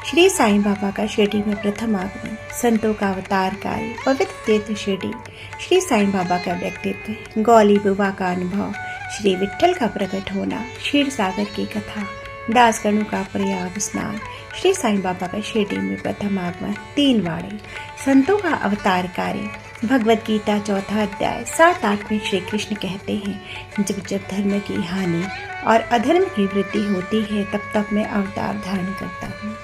श्री साईं बाबा का शिरडी में प्रथम आगमन, संतों का अवतार कार्य, पवित्र तीर्थ शिरडी, श्री साईं बाबा का व्यक्तित्व, गौली बुबा का अनुभव, श्री विठ्ठल का प्रकट होना, क्षीर सागर की कथा, दासगणों का प्रयाग स्नान, श्री साईं बाबा का शिरडी में प्रथम आगमन, 3 वाड़े, संतों का अवतार कार्य, भगवद गीता 4वां अध्याय 7-8 में श्री कृष्ण कहते हैं, जब जब धर्म की हानि और अधर्म की वृद्धि होती है तब तब मैं अवतार धारण करता हूँ।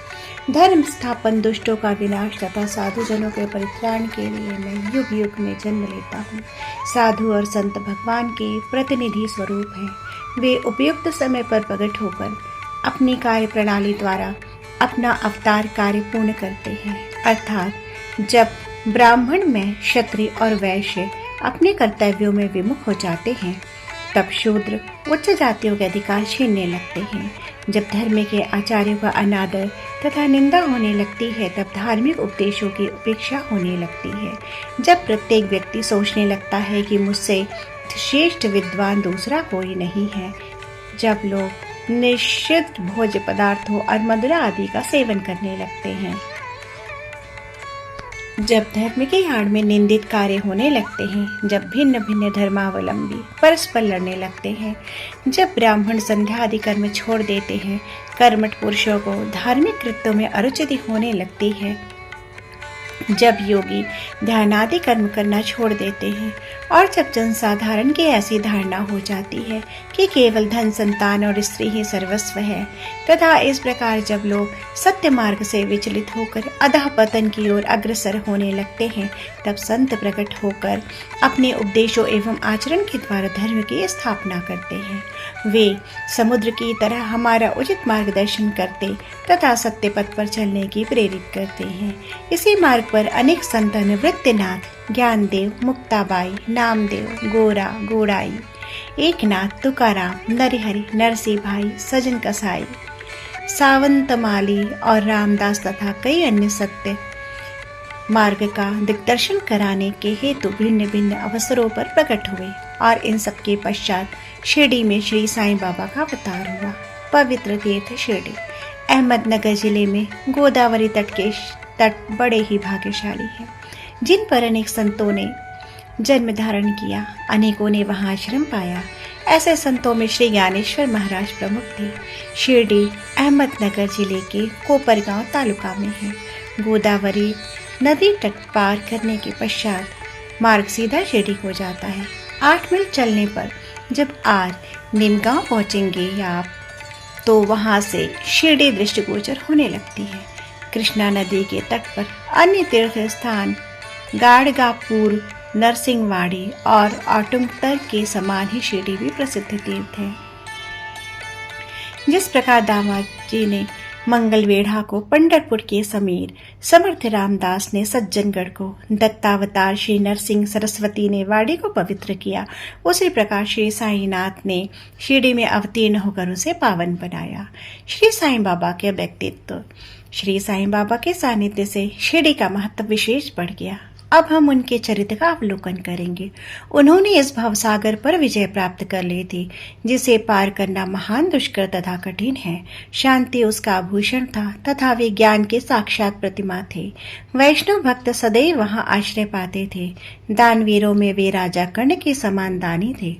धर्म स्थापन, दुष्टों का विनाश तथा साधुजनों के परित्राण के लिए मैं युग युग में जन्म लेता हूँ। साधु और संत भगवान के प्रतिनिधि स्वरूप हैं। वे उपयुक्त समय पर प्रकट होकर अपनी कार्य प्रणाली द्वारा अपना अवतार कार्य पूर्ण करते हैं। अर्थात जब ब्राह्मण में क्षत्रिय और वैश्य अपने कर्तव्यों में विमुख हो जाते हैं तब शूद्र उच्च जातियों के अधिकार छीनने लगते हैं। जब धर्म के आचार्यों का अनादर तथा निंदा होने लगती है तब धार्मिक उपदेशों की उपेक्षा होने लगती है। जब प्रत्येक व्यक्ति सोचने लगता है कि मुझसे श्रेष्ठ विद्वान दूसरा कोई नहीं है। जब लोग निषिद्ध भोज्य पदार्थों और मदिरा आदि का सेवन करने लगते हैं। जब धर्म की आड़ में निंदित कार्य होने लगते हैं। जब भिन्न भिन्न धर्मावलंबी परस्पर लड़ने लगते हैं। जब ब्राह्मण संध्या आदि कर्म छोड़ देते हैं। कर्मठ पुरुषों को धार्मिक कृत्यों में अरुचि होने लगती है। जब योगी ध्यानादि कर्म करना छोड़ देते हैं और जब जनसाधारण की ऐसी धारणा हो जाती है कि केवल धन, संतान और स्त्री ही सर्वस्व है तथा इस प्रकार जब लोग सत्य मार्ग से विचलित होकर अधः पतन की ओर अग्रसर होने लगते हैं तब संत प्रकट होकर अपने उपदेशों एवं आचरण के द्वारा धर्म की स्थापना करते हैं। वे समुद्र की तरह हमारा उचित मार्गदर्शन करते तथा सत्य पथ पर चलने की प्रेरित करते हैं। इसी मार्ग पर अनेक संत निवृत्तिनाथ, ज्ञानदेव, मुक्ताबाई, नामदेव, गोरा, गोड़ाई, एकनाथ, तुकाराम, नरहरि, नरसिंह भाई, सजन कसाई, सावंतमाली और रामदास तथा कई अन्य सत्य मार्ग का दिग्दर्शन कराने के हेतु भिन्न भिन्न अवसरों पर प्रकट हुए और इन सबके पश्चात शिरडी में श्री साईं बाबा का अवतार हुआ। पवित्र तीर्थ शिरडी अहमदनगर जिले में गोदावरी तट के तट बड़े ही भाग्यशाली हैं, जिन पर अनेक संतों ने जन्म धारण किया। अनेकों ने वहां आश्रम पाया। ऐसे संतों में श्री ज्ञानेश्वर महाराज प्रमुख थे। शिरडी अहमदनगर जिले के कोपरगांव तालुका में है। गोदावरी नदी तट पार करने के पश्चात मार्ग सीधा शिरडी को जाता है। 8 मील चलने पर जब निमगांव पहुंचेंगे आप तो वहां से शिरडी दृष्टिगोचर होने लगती है। कृष्णा नदी के तट पर अन्य तीर्थ स्थान गाड़गापुर, नरसिंहवाड़ी और आटुंगतर के समान ही शिरडी भी प्रसिद्ध तीर्थ है। जिस प्रकार दामाद जी ने मंगलवेढ़ा को पंढरपुर के समीर, समर्थ रामदास ने सज्जनगढ़ को, दत्तावतार श्री नरसिंह सरस्वती ने वाड़ी को पवित्र किया, उसी प्रकार श्री साईनाथ ने शिरडी में अवतीर्ण होकर उसे पावन बनाया। श्री साईं बाबा के व्यक्तित्व। श्री साईं बाबा के सानिध्य से शिरडी का महत्व विशेष बढ़ गया। अब हम उनके चरित्र का अवलोकन करेंगे। उन्होंने इस भवसागर पर विजय प्राप्त कर ली थी, जिसे पार करना महान दुष्कर तथा कठिन है। शांति उसका आभूषण था तथा वे ज्ञान के साक्षात प्रतिमा थे। वैष्णव भक्त सदैव वहां आश्रय पाते थे। दानवीरों में वे राजा कर्ण के समान दानी थे।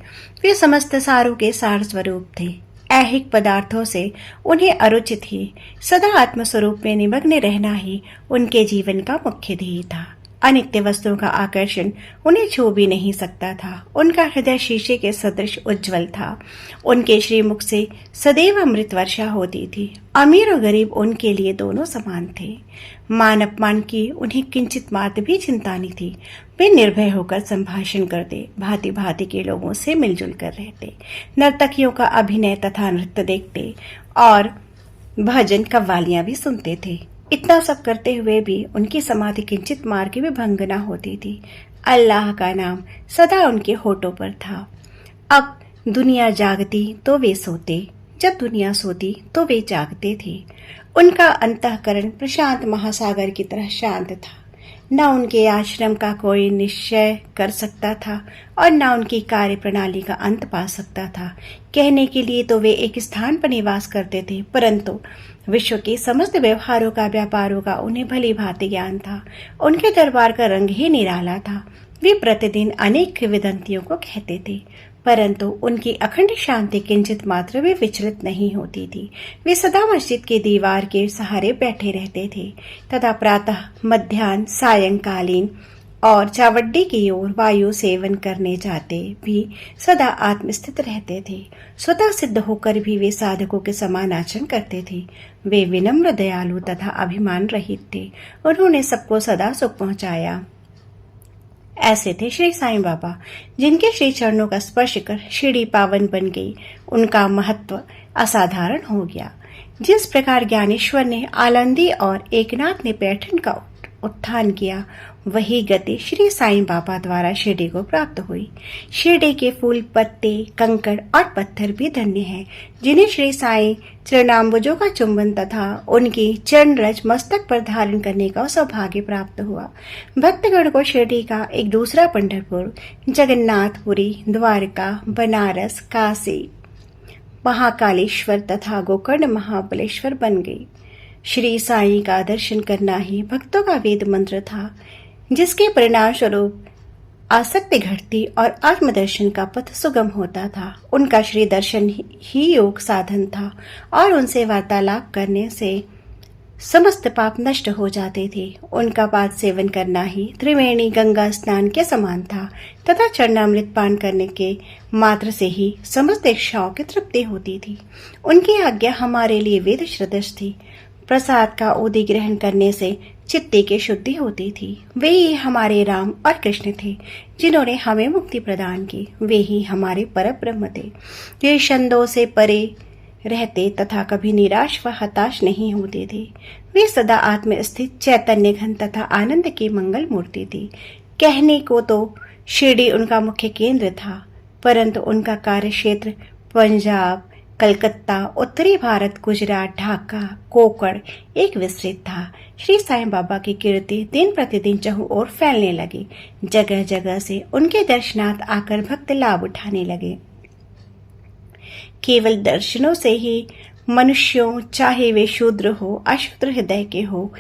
वे समस्त सारों के सार स्वरूप थे। ऐहिक पदार्थों से उन्हें अरुचि थी। सदा आत्मस्वरूप में निमग्न रहना ही उनके जीवन का मुख्य ध्येय था। अनित्य वस्तुओं का आकर्षण उन्हें छू भी नहीं सकता था। उनका हृदय शीशे के सदृश उज्जवल था। उनके श्रीमुख से सदैव अमृत वर्षा होती थी। अमीर और गरीब उनके लिए दोनों समान थे। मान अपमान की उन्हें किंचित मात्र भी चिंता नहीं थी। वे निर्भय होकर संभाषण करते, भांति भांति के लोगों से मिलजुल कर रहते, नर्तकियों का अभिनय तथा नृत्य देखते और भजन कव्वालियां भी सुनते थे। इतना सब करते हुए भी उनकी समाधि किंचित मार की भी भंग न होती थी। अल्लाह का नाम सदा उनके होठों पर था। अब दुनिया जागती तो वे सोते, जब दुनिया सोती तो वे जागते थे। उनका अंतःकरण प्रशांत महासागर की तरह शांत था। न उनके आश्रम का कोई निश्चय कर सकता था और न उनकी कार्य प्रणाली का अंत पा सकता था। कहने के लिए तो वे एक स्थान पर निवास करते थे, परंतु विश्व के समस्त व्यवहारों का, व्यापारों का उन्हें भली भांति ज्ञान था। उनके दरबार का रंग ही निराला था। वे प्रतिदिन अनेक किंवदंतियों को कहते थे, परंतु उनकी अखंड शांति किंचित मात्र भी विचलित नहीं होती थी। वे सदा मस्जिद के दीवार के सहारे बैठे रहते थे तथा प्रातः, मध्याह्न, सायंकालीन और चावड्डी की ओर वायु सेवन करने जाते भी सदा आत्मस्थित रहते थे। स्वतः सिद्ध होकर भी वे साधकों के समान आचरण करते थे। वे विनम्र, दयालु तथा अभिमान रहित थे। उन्होंने सबको सदा सुख पहुंचाया। ऐसे थे श्री साईं बाबा, जिनके श्री चरणों का स्पर्श कर शिरडी पावन बन गई। उनका महत्व असाधारण हो गया। जिस प्रकार ज्ञानेश्वर ने आलंदी और एकनाथ ने पैठण का उत्थान किया, वही गति श्री साईं बाबा द्वारा शिरडी को प्राप्त हुई। शिरडी के फूल, पत्ते, कंकड़ और पत्थर भी धन्य हैं, जिन्हें श्री साईं चरणाम्बुजों का चुंबन तथा उनकी चरण रज मस्तक पर धारण करने का सौभाग्य प्राप्त हुआ। भक्तगण को शिरडी का एक दूसरा पंढरपुर, जगन्नाथपुरी, द्वारका, बनारस, काशी, महाकालेश्वर तथा गोकर्ण महाबलेश्वर बन गई। श्री साईं का दर्शन करना ही भक्तों का वेद मंत्र था, जिसके परिणाम स्वरूप आसक्ति घटती और आत्मदर्शन का पथ सुगम होता था। उनका श्री दर्शन ही योग साधन था और उनसे वार्तालाप करने से समस्त पाप नष्ट हो जाते थे। उनका पाद सेवन करना ही त्रिवेणी गंगा स्नान के समान था तथा चरणामृत पान करने के मात्र से ही समस्त इच्छाओं की तृप्ति होती थी। उनकी आज्ञा हमारे लिए वेद सदृश थी। प्रसाद का उदी ग्रहण करने से चित्ते की शुद्धि होती थी। वे ही हमारे राम और कृष्ण थे, जिन्होंने हमें मुक्ति प्रदान की। वे ही हमारे परब्रह्म थे। वे छंदों से परे रहते तथा कभी निराश व हताश नहीं होते थे। वे सदा आत्मस्थित, चैतन्य घन तथा आनंद की मंगल मूर्ति थी। कहने को तो शिरडी उनका मुख्य केंद्र था, परंतु उनका कार्य क्षेत्र पंजाब, कलकत्ता, उत्तरी भारत, गुजरात, ढाका, कोकण एक विस्तृत था। श्री साईं बाबा की कीर्ति दिन प्रतिदिन चहुं ओर फैलने लगी। जगह जगह से उनके दर्शनार्थ आकर भक्त लाभ उठाने लगे। केवल दर्शनों से ही मनुष्यों, चाहे वे शूद्र हो, अशूद्र हृदय के हो,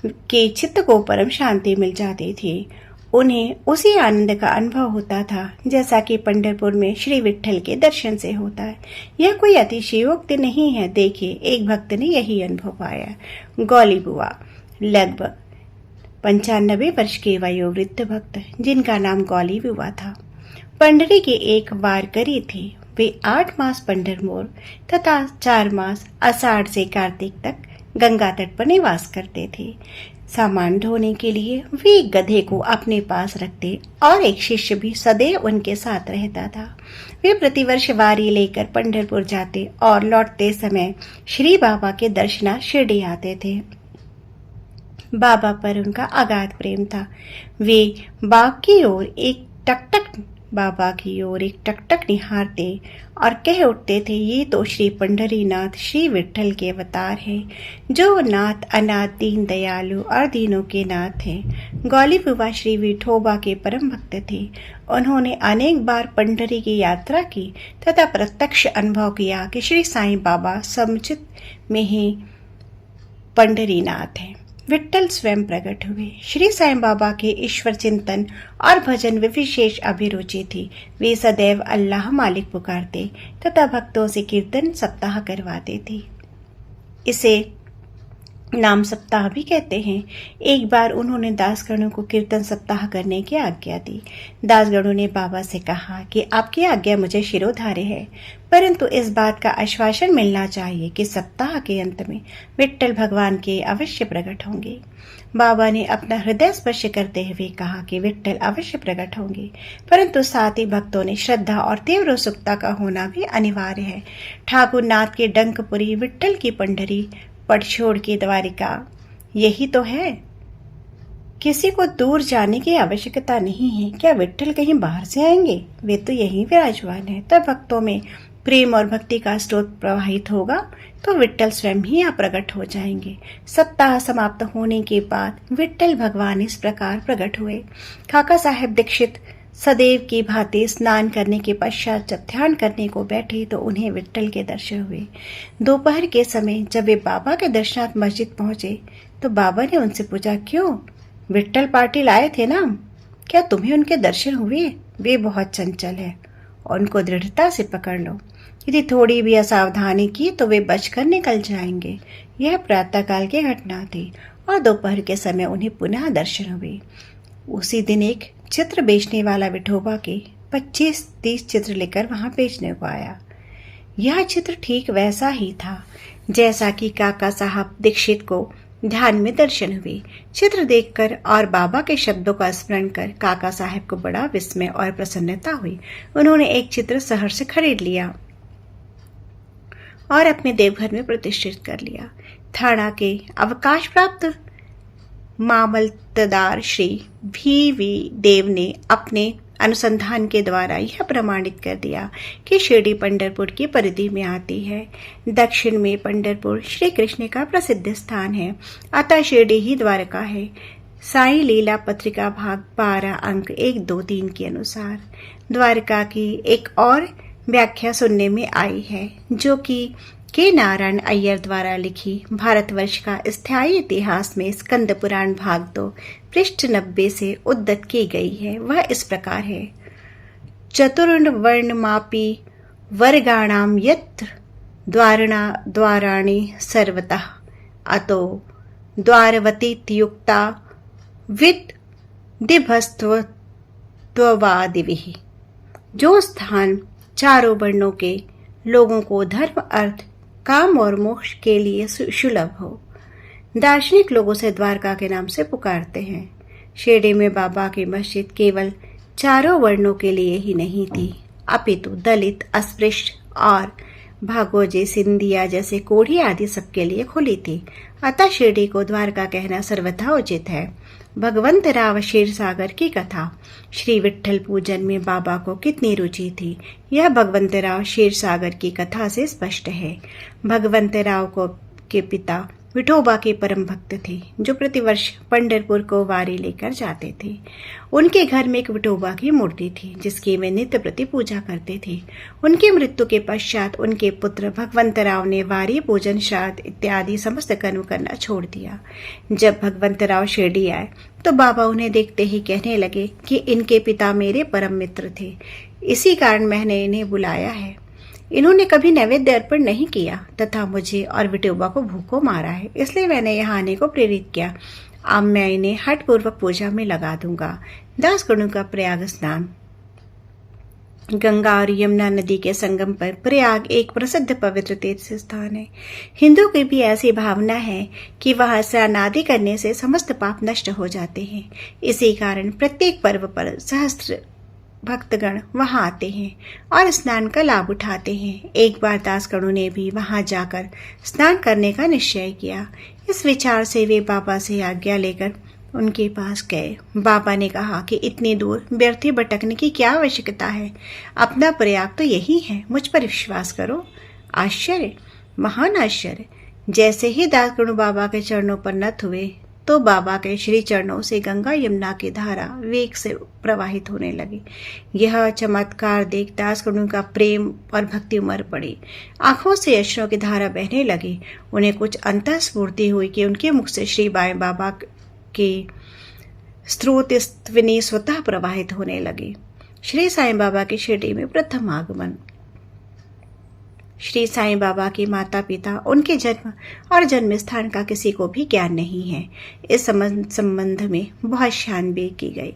के चित्त को परम शांति मिल जाती थी। उन्हें उसी आनंद का अनुभव होता था जैसा कि पंढरपुर में श्री विट्ठल के दर्शन से होता है। यह कोई अतिशयोक्ति नहीं है। देखिए, एक भक्त ने यही अनुभव पाया। गौली बुआ, लगभग 95 वर्ष के वयोवृद्ध भक्त, जिनका नाम गौली बुआ था, पंडरी के एक वारकरी थे। वे 8 मास पंढरमोर तथा 4 मास आषाढ़ से कार्तिक तक गंगा तट पर निवास करते थे। सामान ढोने के लिए वे एक गधे को अपने पास रखते और एक शिष्य भी सदैव उनके साथ रहता था। वे प्रतिवर्ष वारी लेकर पंढरपुर जाते और लौटते समय श्री बाबा के दर्शनार्थ शिरडी आते थे। बाबा पर उनका अगाध प्रेम था। वे बाबा की ओर एक टकटक निहारते और कह उठते थे, ये तो श्री पंढरीनाथ, श्री विट्ठल के अवतार हैं, जो नाथ अनाथ, दीन दयालु और दीनों के नाथ हैं। गौली बुआ श्री विठोबा के परम भक्त थे। उन्होंने अनेक बार पंढरी की यात्रा की तथा प्रत्यक्ष अनुभव किया कि श्री साईं बाबा समुचित में ही पंढरीनाथ हैं। विट्ठल स्वयं प्रकट हुए। श्री साईं बाबा के ईश्वर चिंतन और भजन में विशेष अभिरुचि थी। वे सदैव अल्लाह मालिक पुकारते तथा भक्तों से कीर्तन सप्ताह करवाते थे। इसे नाम सप्ताह भी कहते हैं। एक बार उन्होंने दासगणों को कीर्तन सप्ताह करने की आज्ञा दी। दासगणों ने बाबा से कहा कि आपकी आज्ञा मुझे शिरोधार्य है, परंतु इस बात का आश्वासन मिलना चाहिए कि सप्ताह के अंत में विट्ठल भगवान के अवश्य प्रकट होंगे। बाबा ने अपना हृदय स्पर्श करते हुए कहा कि विट्ठल अवश्य प्रकट होंगे, परंतु साथ ही भक्तों ने श्रद्धा और तीव्र उत्सुकता का होना भी अनिवार्य है। ठाकुर नाथ के डंकपुरी, विट्ठल की पंढरी, पटछोड़ की द्वारिका, यही तो है। किसी को दूर जाने की आवश्यकता नहीं है। क्या विट्ठल कहीं बाहर से आएंगे? वे तो यहीं विराजमान है। तब भक्तों में प्रेम और भक्ति का स्रोत प्रवाहित होगा तो विट्ठल स्वयं ही यहाँ प्रकट हो जाएंगे। सप्ताह समाप्त होने के बाद विट्ठल भगवान इस प्रकार प्रकट हुए। काका साहेब दीक्षित सदैव की भांति स्नान करने के पश्चात जब ध्यान करने को बैठे तो उन्हें विट्ठल के दर्शन हुए। दोपहर के समय जब वे बाबा के दर्शनार्थ मस्जिद पहुंचे तो बाबा ने उनसे पूछा, क्यों विट्ठल पाटिल आए थे ना, क्या तुम्हें उनके दर्शन हुए? वे बहुत चंचल है, उनको दृढ़ता से पकड़ लो। यदि थोड़ी भी असावधानी की तो वे बचकर निकल जाएंगे। यह प्रातःकाल की घटना थी और दोपहर के समय उन्हें पुनः दर्शन हुए। उसी दिन एक चित्र बेचने वाला विठोबा के 25-30 चित्र लेकर वहां बेचने को आया। यह चित्र ठीक वैसा ही था जैसा कि काका साहब दीक्षित को ध्यान में दर्शन हुए। चित्र देखकर और बाबा के शब्दों का स्मरण कर काका साहब को बड़ा विस्मय और प्रसन्नता हुई। उन्होंने एक चित्र शहर से खरीद लिया और अपने देवघर में प्रतिष्ठित कर लिया। थाना के अवकाश प्राप्त मामलतदार श्री V.V. देव ने अपने अनुसंधान के द्वारा यह प्रमाणित कर दिया कि शिरडी पंढरपुर की परिधि में आती है। दक्षिण में पंढरपुर श्री कृष्ण का प्रसिद्ध स्थान है, अतः शिरडी ही द्वारका है। साई लीला पत्रिका भाग 12 अंक 1, 2, 3 के अनुसार द्वारका की एक और व्याख्या सुनने में आई है, जो कि के नारायण अय्यर द्वारा लिखी भारतवर्ष का स्थायी इतिहास में स्कंद पुराण भाग 2 पृष्ठ 90 से उद्धत की गई है। वह इस प्रकार है, चतुर्ण वर्ण मापी वर्गाणाम यत्र द्वाराणि सर्वतः अतो द्वारवतीत्युक्ता विद दिभस्त्ववादिभिः। जो स्थान चारों वर्णों के लोगों को धर्म, अर्थ, काम और मोक्ष के लिए सुलभ हो, दार्शनिक लोगों से द्वारका के नाम से पुकारते हैं। शिरडी में बाबा की मस्जिद केवल चारों वर्णों के लिए ही नहीं थी, अपितु दलित, अस्पृश्य और भागोजे, सिंधिया जैसे कोढ़ी आदि सबके लिए खुली थी। अतः शिरडी को द्वारका कहना सर्वथा उचित है। भगवंत राव क्षीरसागर की कथा। श्री विट्ठल पूजन में बाबा को कितनी रुचि थी, यह भगवंत राव क्षीरसागर की कथा से स्पष्ट है। भगवंत राव को के पिता विठोबा के परम भक्त थे, जो प्रतिवर्ष पंढरपुर को वारी लेकर जाते थे। उनके घर में एक विठोबा की मूर्ति थी, जिसकी वे नित्य प्रति पूजा करते थे। उनकी मृत्यु के पश्चात उनके पुत्र भगवंतराव ने वारी, पूजन, श्राद्ध इत्यादि समस्त कर्म करना छोड़ दिया। जब भगवंतराव शिरडी आए तो बाबा उन्हें देखते ही कहने लगे कि इनके पिता मेरे परम मित्र थे, इसी कारण मैंने इन्हें बुलाया है। इन्होंने कभी नैवेद्य अर्पण नहीं किया तथा मुझे और विठोबा को भूखों मारा है, इसलिए मैंने यहाँ आने को प्रेरित किया। अब मैं इन्हें हठपूर्वक पूजा में लगा दूंगा। दासगणों का प्रयाग स्नान। गंगा और यमुना नदी के संगम पर प्रयाग एक प्रसिद्ध पवित्र तीर्थ स्थान है। हिंदू की भी ऐसी भावना है कि वहां स्नान आदि करने से समस्त पाप नष्ट हो जाते हैं। इसी कारण प्रत्येक पर्व पर सहस्त्र भक्तगण वहां आते हैं और स्नान का लाभ उठाते हैं। एक बार दासगणों ने भी वहां जाकर स्नान करने का निश्चय किया। इस विचार से वे बाबा से आज्ञा लेकर उनके पास गए। बाबा ने कहा कि इतनी दूर व्यर्थी भटकने की क्या आवश्यकता है, अपना प्रयाग तो यही है, मुझ पर विश्वास करो। आश्चर्य, महान आश्चर्य। जैसे ही दासगणों बाबा के चरणों पर नत हुए तो बाबा के श्री चरणों से गंगा यमुना की धारा वेग से प्रवाहित होने लगी। यह चमत्कार देख दासगणों का प्रेम और भक्ति उमड़ पड़ी। आंखों से अश्रुओं की धारा बहने लगी। उन्हें कुछ अंतःस्फूर्ति हुई कि उनके मुख से श्री बाएं बाबा के स्रोत स्त्विनी स्वतः प्रवाहित होने लगी। श्री साईं बाबा की शिरडी में प्रथम आगमन। श्री साईं बाबा के माता पिता, उनके जन्म और जन्म स्थान का किसी को भी ज्ञान नहीं है। इस संबंध में बहुत छानबीन की गई।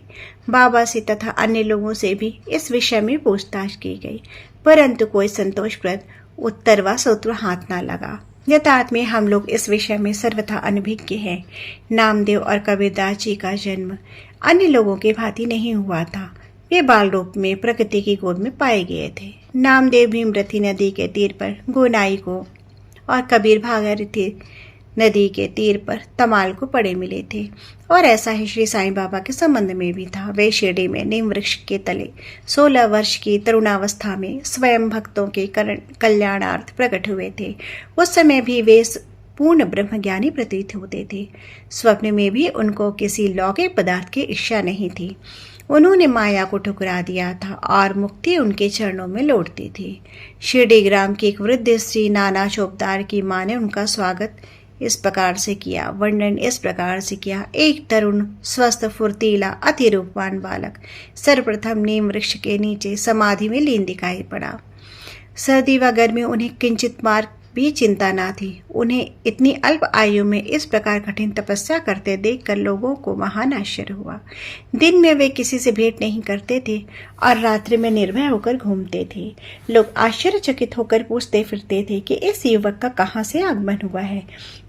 बाबा से तथा अन्य लोगों से भी इस विषय में पूछताछ की गई, परंतु कोई संतोषप्रद उत्तर व सूत्र हाथ न लगा। यथार्थ में हम लोग इस विषय में सर्वथा अनभिज्ञ हैं। नामदेव और कबीरदास जी का जन्म अन्य लोगों के भांति नहीं हुआ था। वे बाल रूप में प्रकृति की गोद में पाए गए थे। नामदेव भीमरथी नदी के तीर पर गोनाई को और कबीर भागीरथी नदी के तीर पर तमाल को पड़े मिले थे। और ऐसा ही श्री साईं बाबा के संबंध में भी था। वे शिरडी में नीम वृक्ष के तले 16 वर्ष की तरुणावस्था में स्वयं भक्तों के कल्याणार्थ प्रकट हुए थे। उस समय भी वे पूर्ण ब्रह्मज्ञानी प्रतीत होते थे। स्वप्न में भी उनको किसी लौकिक पदार्थ की इच्छा नहीं थी। उन्होंने माया को ठुकरा दिया था और मुक्ति उनके चरणों में लौटती थी। शिरडी ग्राम की एक वृद्ध स्त्री नाना चौबदार की मां ने उनका स्वागत इस प्रकार से किया, वर्णन इस प्रकार से किया। एक तरुण, स्वस्थ, फुर्तीला, अति रूपवान बालक सर्वप्रथम नीम वृक्ष के नीचे समाधि में लीन दिखाई पड़ा। सर्दी व गर्मी उन्हें किंचित मार भी चिंता न थी। उन्हें इतनी अल्प आयु में इस प्रकार कठिन तपस्या करते देखकर लोगों को महान आश्चर्य हुआ। दिन में वे किसी से भेंट नहीं करते थे और रात्रि में निर्भय होकर घूमते थे। लोग आश्चर्यचकित होकर पूछते फिरते थे कि इस युवक का कहाँ से आगमन हुआ है।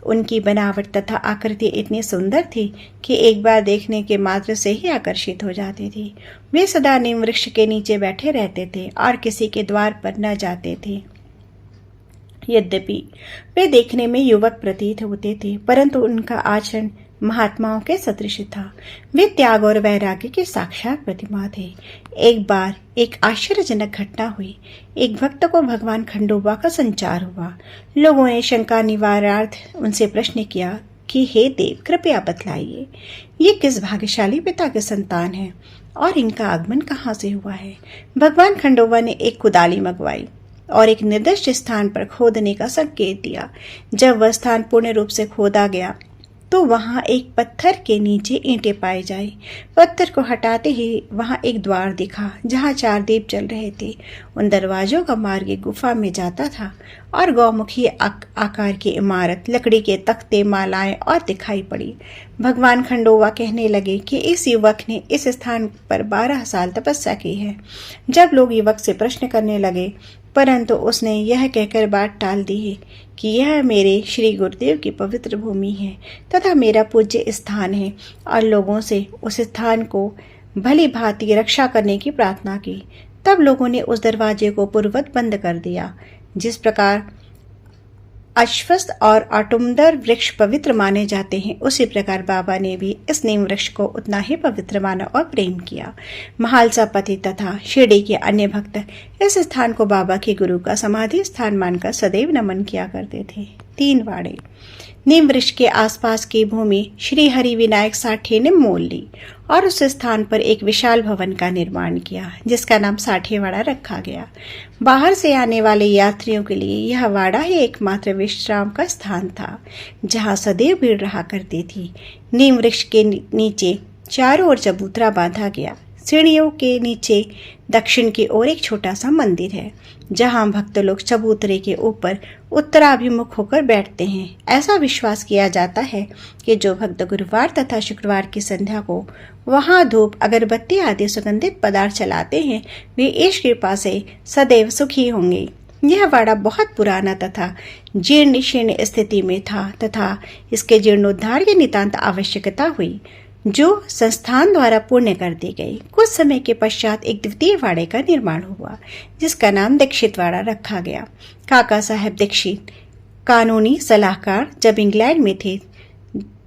उनकी बनावट तथा आकृति इतनी सुंदर थी कि एक बार देखने के मात्र से ही आकर्षित हो जाती थी। वे सदा नीम वृक्ष के नीचे बैठे रहते थे और किसी के द्वार पर न जाते थे। यद्यपि वे देखने में युवक प्रतीत होते थे, परंतु उनका आचरण महात्माओं के सदृश था। वे त्याग और वैराग्य की साक्षात प्रतिमा थे। एक बार एक आश्चर्यजनक घटना हुई। एक भक्त को भगवान खंडोबा का संचार हुआ। लोगों ने शंका निवारणार्थ उनसे प्रश्न किया कि हे देव, कृपया बतलाइए, ये किस भाग्यशाली पिता के संतान है और इनका आगमन कहाँ से हुआ है। भगवान खंडोबा ने एक कुदाली मंगवाई और एक निर्दिष्ट स्थान पर खोदने का संकेत दिया। जब वह स्थान पूर्ण रूप से खोदा गया तो वहां एक पत्थर के नीचे ईंटें पाई जाई। पत्थर को हटाते ही वहां एक द्वार दिखा जहां 4 दीप जल रहे थे। उन दरवाजों का मार्ग एक गुफा में जाता था और गौमुखी आकार की इमारत, लकड़ी के तख्ते, मालाएं और दिखाई पड़ी। भगवान खंडोबा कहने लगे कि इस युवक ने इस स्थान पर 12 साल तपस्या की है। जब लोग युवक से प्रश्न करने लगे, परंतु उसने यह कहकर बात टाल दी है कि यह मेरे श्री गुरुदेव की पवित्र भूमि है तथा मेरा पूज्य स्थान है, और लोगों से उस स्थान को भली भांति रक्षा करने की प्रार्थना की। तब लोगों ने उस दरवाजे को पूर्ववत बंद कर दिया। जिस प्रकार अश्वत्थ और आटुमदर वृक्ष पवित्र माने जाते हैं, उसी प्रकार बाबा ने भी इस नीम वृक्ष को उतना ही पवित्र माना और प्रेम किया। महालसा पति तथा शिरडी के अन्य भक्त इस स्थान को बाबा के गुरु का समाधि स्थान मानकर सदैव नमन किया करते थे। 3 वाड़े। नीम वृक्ष के आसपास की भूमि श्री हरि विनायक साठे ने मोल ली और उस स्थान पर एक विशाल भवन का निर्माण किया, जिसका नाम साठेवाड़ा रखा गया। बाहर से आने वाले यात्रियों के लिए यह वाड़ा ही एकमात्र विश्राम का स्थान था, जहां सदैव भीड़ रहा करती थी। नीम वृक्ष के नीचे चारों ओर चबूतरा बांधा गया। सीढ़ियों के नीचे दक्षिण की ओर एक छोटा सा मंदिर है, जहां भक्त लोग चबूतरे के ऊपर उत्तराभिमुख होकर बैठते हैं। ऐसा विश्वास किया जाता है कि जो भक्त गुरुवार तथा शुक्रवार की संध्या को वहां धूप, अगरबत्ती आदि सुगंधित पदार्थ चलाते हैं, वे ईश कृपा से सदैव सुखी होंगे। यह वाड़ा बहुत पुराना तथा जीर्ण शीर्ण स्थिति में था तथा इसके जीर्णोद्धार की नितांत आवश्यकता हुई, जो संस्थान द्वारा पूर्ण कर दी गई। कुछ समय के पश्चात एक द्वितीय वाड़े का निर्माण हुआ, जिसका नाम दीक्षित वाड़ा रखा गया। काका साहब दीक्षित कानूनी सलाहकार जब इंग्लैंड में थे,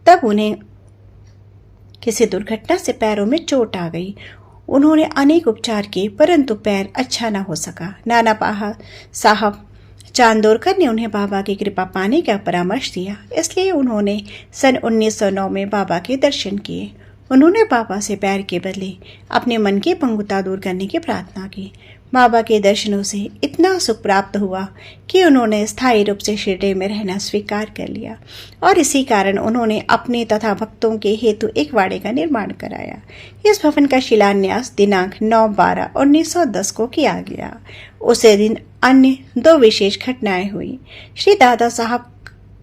तब उन्हें किसी दुर्घटना से पैरों में चोट आ गई। उन्होंने अनेक उपचार किए, परंतु पैर अच्छा न हो सका। नाना पाहा साहब चांदोरकर ने उन्हें बाबा की कृपा पाने का परामर्श दिया, इसलिए उन्होंने सन 1909 में बाबा के दर्शन किए। उन्होंने बाबा से पैर के बदले अपने मन की पंगुता दूर करने की प्रार्थना की। बाबा के दर्शनों से इतना सुख प्राप्त हुआ कि उन्होंने स्थायी रूप से शिरडी में रहना स्वीकार कर लिया, और इसी कारण उन्होंने अपने तथा भक्तों के हेतु एक वाड़े का निर्माण कराया। इस भवन का शिलान्यास दिनांक 9/12/1910 को किया गया। उसी दिन अन्य 2 विशेष घटनाएं हुई। श्री दादा साहब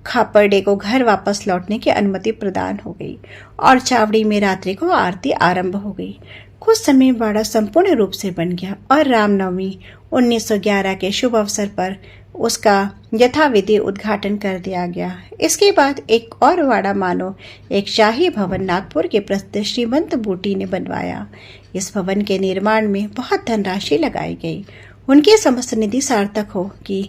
खापर्डे को घर वापस लौटने की अनुमति प्रदान हो गई और चावड़ी में रात्रि को आरती आरंभ हो गई। कुछ समय वाड़ा संपूर्ण रूप से बन गया और रामनवमी 1911 के शुभ अवसर पर उसका यथाविधि उद्घाटन कर दिया गया। इसके बाद एक और वाड़ा मानो एक शाही भवन नागपुर के प्रसिद्ध श्रीमंत बूटी ने बनवाया। इस भवन के निर्माण में बहुत धनराशि लगाई गई। उनकी समस्त निधि सार्थक होगी,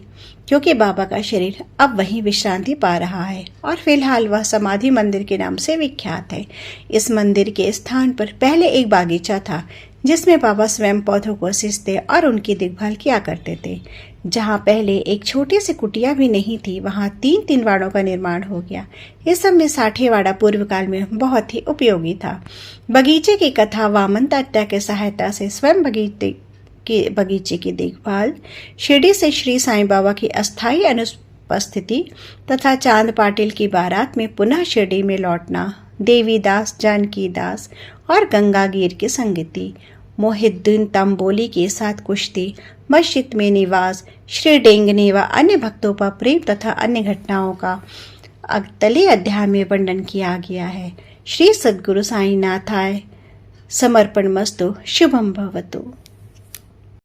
क्योंकि बाबा का शरीर अब वहीं विश्रांति पा रहा है और फिलहाल वह समाधि मंदिर के नाम से विख्यात है। इस मंदिर के स्थान पर पहले एक बागीचा था, जिसमें बाबा स्वयं पौधों को सींचते और उनकी देखभाल किया करते थे। जहाँ पहले एक छोटी सी कुटिया भी नहीं थी, वहाँ 3 वाड़ों का निर्माण हो गया। इस सब में 60 वाड़ा पूर्व काल में बहुत ही उपयोगी था। बगीचे की कथा वामन तात्या के सहायता से स्वयं बगीचे की देखभाल, शिरडी से श्री साईं बाबा की अस्थायी अनुपस्थिति तथा चांद पाटिल की बारात में पुनः शिरडी में लौटना, देवीदास, जानकी दास और गंगागीर की संगति, मोहिद्दीन तंबोली के साथ कुश्ती, मस्जिद में निवास, श्री डेंगने व अन्य भक्तों पर प्रेम तथा अन्य घटनाओं का अगले अध्याय में वर्णन किया गया है। श्री सद्गुरु साईनाथाय समर्पण मस्तु। शुभम भवतु।